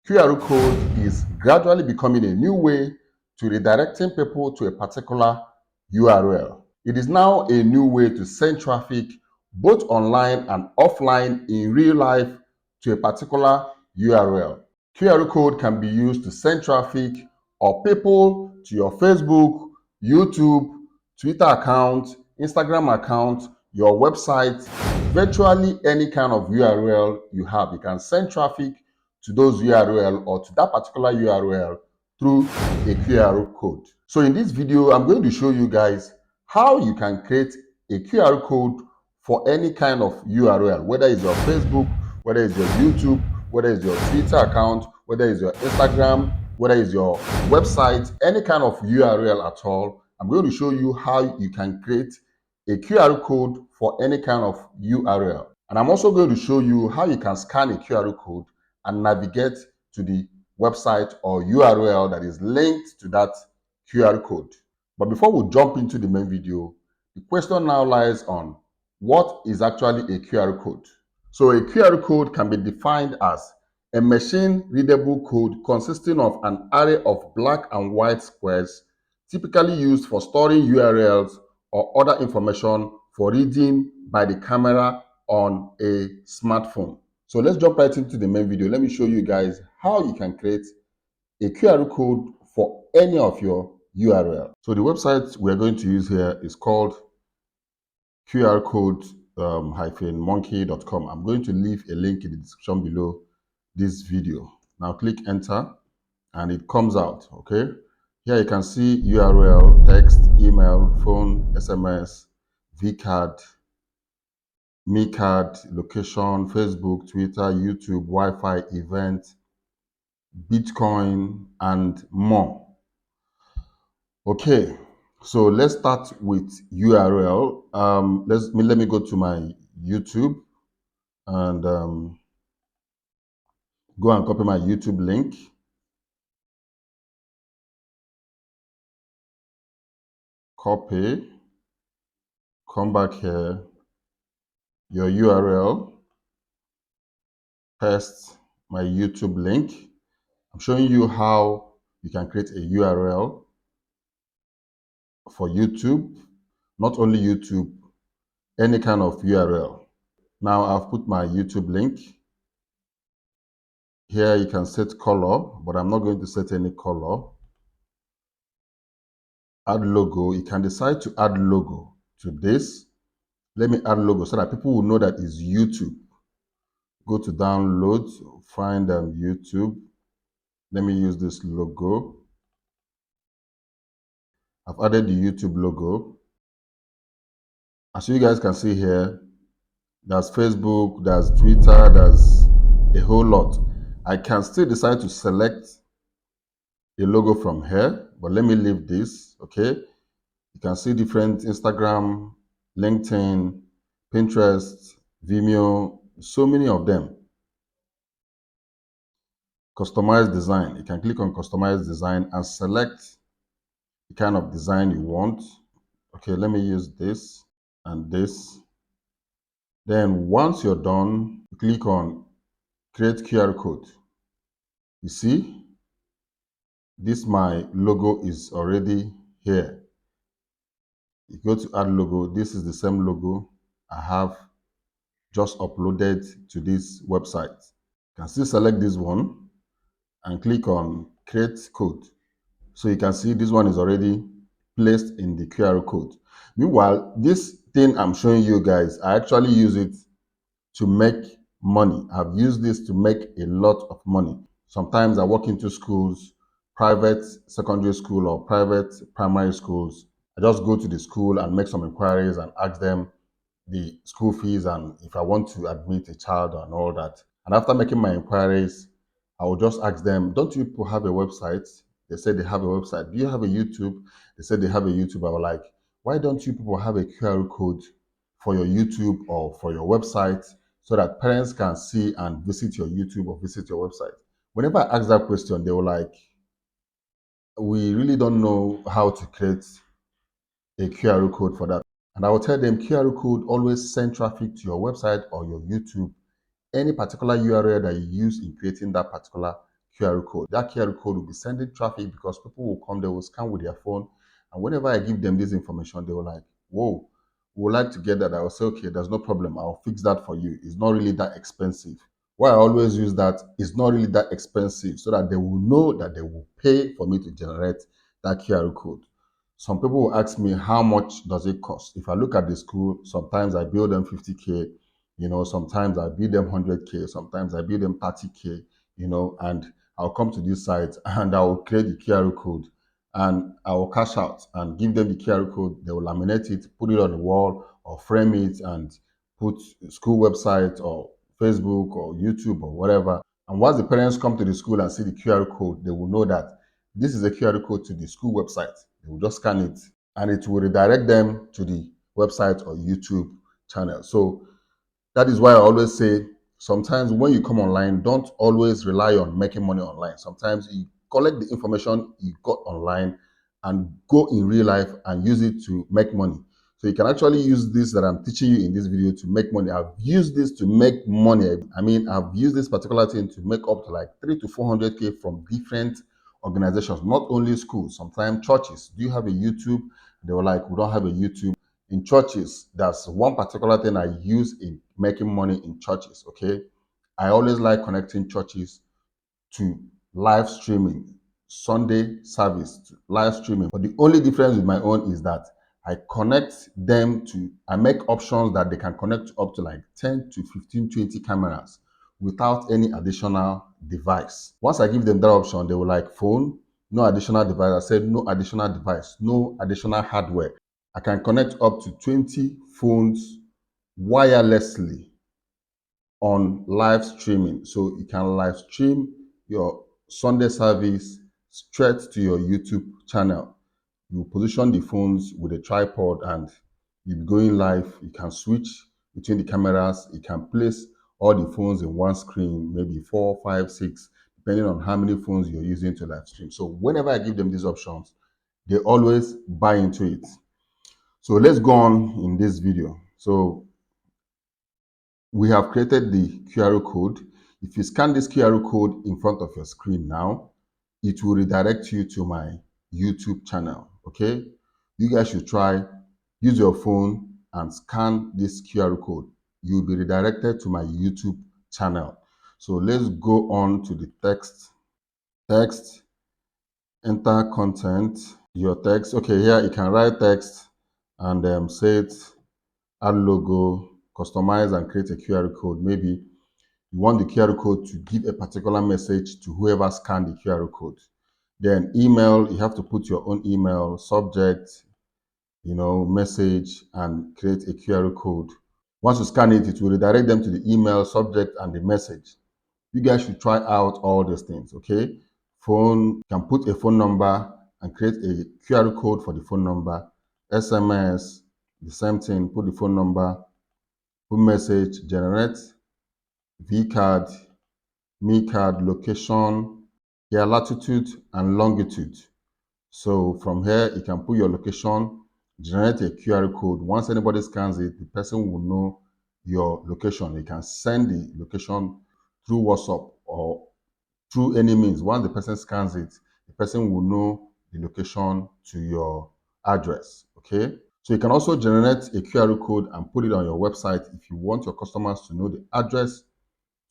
QR code is gradually becoming a new way to redirecting people to a particular URL. It is now a new way to send traffic both online and offline in real life to a particular URL. QR code can be used to send traffic or people to your Facebook, YouTube, Twitter account, Instagram account, your website, virtually any kind of URL you have. You can send traffic to those URL or to that particular URL through a QR code. So in this video, I'm going to show you guys how you can create a QR code for any kind of URL, whether it's your Facebook, whether it's your YouTube, whether it's your Twitter account, whether it's your Instagram, whether it's your website, any kind of URL at all. I'm going to show you how you can create a QR code for any kind of URL. And I'm also going to show you how you can scan a QR code and navigate to the website or URL that is linked to that QR code. But before we jump into the main video, the question now lies on what is actually a QR code. So a QR code can be defined as a machine-readable code consisting of an array of black and white squares, typically used for storing URLs or other information for reading by the camera on a smartphone. So let's jump right into the main video. Let me show you guys how you can create a QR code for any of your URL. So the website we're going to use here is called qrcode-monkey.com. I'm going to leave a link in the description below this video. Now click enter and it comes out. Okay, here you can see URL, text, email, phone, SMS, vcard, micard, location, Facebook, Twitter, YouTube, Wi-Fi, event, Bitcoin, and more. Okay, so let's start with URL. Let me go to my YouTube and go and copy my YouTube link. Copy, come back here, your URL, paste my YouTube link. I'm showing you how you can create a URL for YouTube, not only YouTube, any kind of URL. Now I've put my YouTube link. Here you can set color, but I'm not going to set any color. Add logo. You can decide to add logo to this. Let me add logo so that people will know that it's YouTube. Go to download, find YouTube. Let me use this logo. I've added the YouTube logo. As you guys can see here, there's Facebook, there's Twitter, there's a whole lot. I can still decide to select a logo from here, but let me leave this, okay? You can see different Instagram, LinkedIn, Pinterest, Vimeo, so many of them. Customize design. You can click on customize design and select the kind of design you want. Okay, let me use this and this. Then once you're done, click on create QR code. You see, this my logo is already here. You go to add logo. This is the same logo I have just uploaded to this website. You can still select this one and click on create code. So you can see this one is already placed in the QR code. Meanwhile, this thing I'm showing you guys, I actually use it to make money. I've used this to make a lot of money. Sometimes I walk into schools, private secondary school or private primary schools. I just go to the school and make some inquiries and ask them the school fees and if I want to admit a child and all that. And after making my inquiries, I will just ask them, don't you people have a website? They said they have a website. Do you have a YouTube? They said they have a YouTube. I was like, why don't you people have a QR code for your YouTube or for your website so that parents can see and visit your YouTube or visit your website? Whenever I ask that question, they were like, we really don't know how to create a QR code for that. And I will tell them QR code always send traffic to your website or your YouTube, any particular URL that you use in creating that particular QR code. That QR code will be sending traffic because people will come, they will scan with their phone. And whenever I give them this information, they will like, whoa, we would like to get that. I will say, okay, there's no problem. I'll fix that for you. It's not really that expensive. Why I always use that, it's not really that expensive so that they will know that they will pay for me to generate that QR code. Some people will ask me, how much does it cost? If I look at the school, sometimes I bill them 50K, sometimes I bill them 100K, sometimes I bill them 30K, and I'll come to this site and I will create the QR code and I will cash out and give them the QR code. They will laminate it, put it on the wall or frame it and put school website or Facebook or YouTube or whatever. And once the parents come to the school and see the QR code, they will know that this is a QR code to the school website. They will just scan it and it will redirect them to the website or YouTube channel. So that is why I always say sometimes when you come online, don't always rely on making money online. Sometimes you collect the information you got online and go in real life and use it to make money. So you can actually use this that I'm teaching you in this video to make money. I've used this to make money. I mean, I've used this particular thing to make up to like 3 to 400K from different organizations, not only schools, sometimes churches. Do you have a YouTube? They were like, we don't have a YouTube. In churches, that's one particular thing I use in making money in churches. Okay, I always like connecting churches to live streaming, Sunday service to live streaming. But the only difference with my own is that I make options that they can connect up to like 10 to 15, 20 cameras without any additional device. Once I give them that option, they will like phone, no additional device. I said no additional device, no additional hardware. I can connect up to 20 phones wirelessly on live streaming. So you can live stream your Sunday service straight to your YouTube channel. You position the phones with a tripod and you'll be going live. You can switch between the cameras. You can place all the phones in one screen, maybe 4, 5, 6, depending on how many phones you're using to live stream. So whenever I give them these options, they always buy into it. So let's go on in this video. So we have created the QR code. If you scan this QR code in front of your screen now, it will redirect you to my YouTube channel. Okay, you guys should try, use your phone and scan this QR code. You'll be redirected to my YouTube channel. So let's go on to the text, enter content, your text. Okay, here you can write text and say it, add logo, customize and create a QR code. Maybe you want the QR code to give a particular message to whoever scanned the QR code. Then email, you have to put your own email, subject, message, and create a QR code. Once you scan it, it will redirect them to the email, subject, and the message. You guys should try out all these things, okay? Phone, you can put a phone number and create a QR code for the phone number. SMS, the same thing, put the phone number, put message, generate vCard, me card, location, your latitude and longitude. So from here, you can put your location, generate a QR code. Once anybody scans it, the person will know your location. You can send the location through WhatsApp or through any means. Once the person scans it, the person will know the location to your address. Okay. So you can also generate a QR code and put it on your website if you want your customers to know the address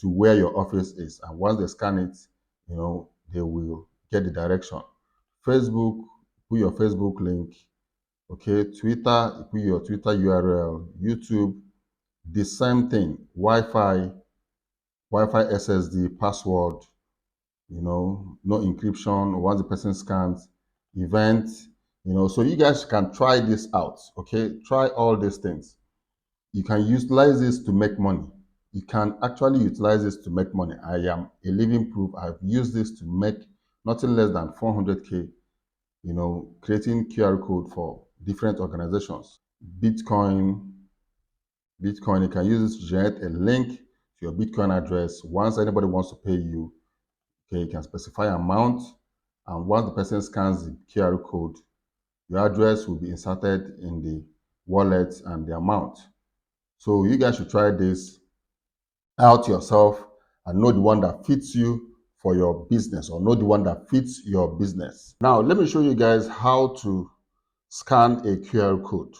to where your office is. And once they scan it, they will get the direction. Facebook, put your Facebook link. Okay, Twitter, you put your Twitter URL. YouTube, the same thing. Wi-Fi SSD, password, no encryption. Once the person scans, event, so you guys can try this out. Okay, try all these things. You can utilize this to make money. You can actually utilize this to make money. I am a living proof. I've used this to make nothing less than 400K, creating QR code for different organizations. Bitcoin, you can use this to generate a link to your Bitcoin address. Once anybody wants to pay you, okay, you can specify amount. And once the person scans the QR code, your address will be inserted in the wallet and the amount. So you guys should try this out yourself and know the one that fits you for your business, or know the one that fits your business. Now, let me show you guys how to scan a QR code.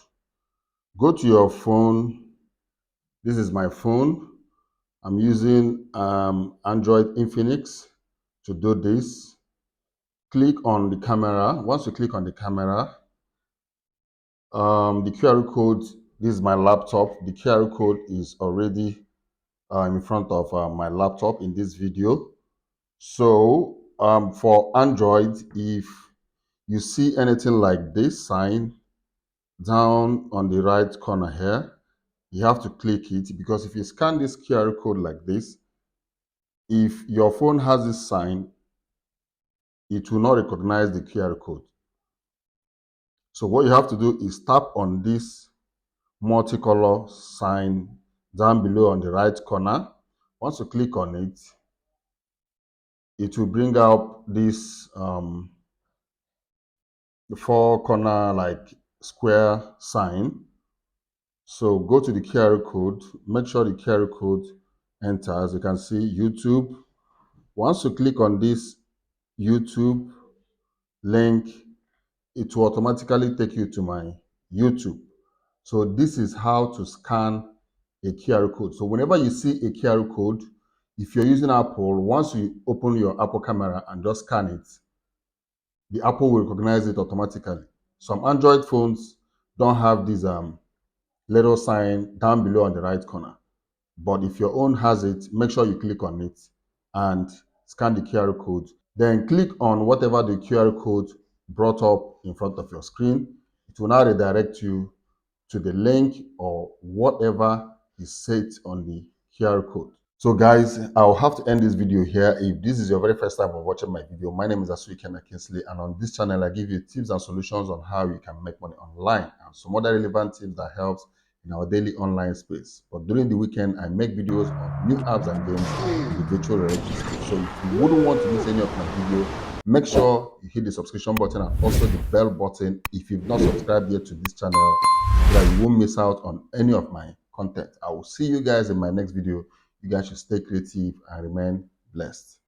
Go to your phone. This is my phone. I'm using Android Infinix to do this. Click on the camera. Once you click on the camera, the QR code, this is my laptop. The QR code is already in front of my laptop in this video. So for Android, if you see anything like this sign down on the right corner here, you have to click it, because if you scan this QR code like this, if your phone has this sign, it will not recognize the QR code. So what you have to do is tap on this multicolor sign down below on the right corner. Once you click on it, it will bring up this the four corner like square sign. So go to the QR code, make sure the QR code enters. You can see YouTube. Once you click on this YouTube link, it will automatically take you to my YouTube. So this is how to scan a QR code. So whenever you see a QR code, if you're using Apple, once you open your Apple camera and just scan it, the Apple will recognize it automatically. Some Android phones don't have this little sign down below on the right corner. But if your own has it, make sure you click on it and scan the QR code. Then click on whatever the QR code brought up in front of your screen. It will now redirect you to the link or whatever is set on the QR code. So guys, I'll have to end this video here. If this is your very first time of watching my video, my name is Asuike Kinsley, and on this channel I give you tips and solutions on how you can make money online and some other relevant tips that helps in our daily online space. But during the weekend, I make videos on new apps and games in the virtual reality space. So if you wouldn't want to miss any of my video, make sure you hit the subscription button and also the bell button if you've not subscribed yet to this channel, so that you won't miss out on any of my content. I will see you guys in my next video. You guys should stay creative and remain blessed.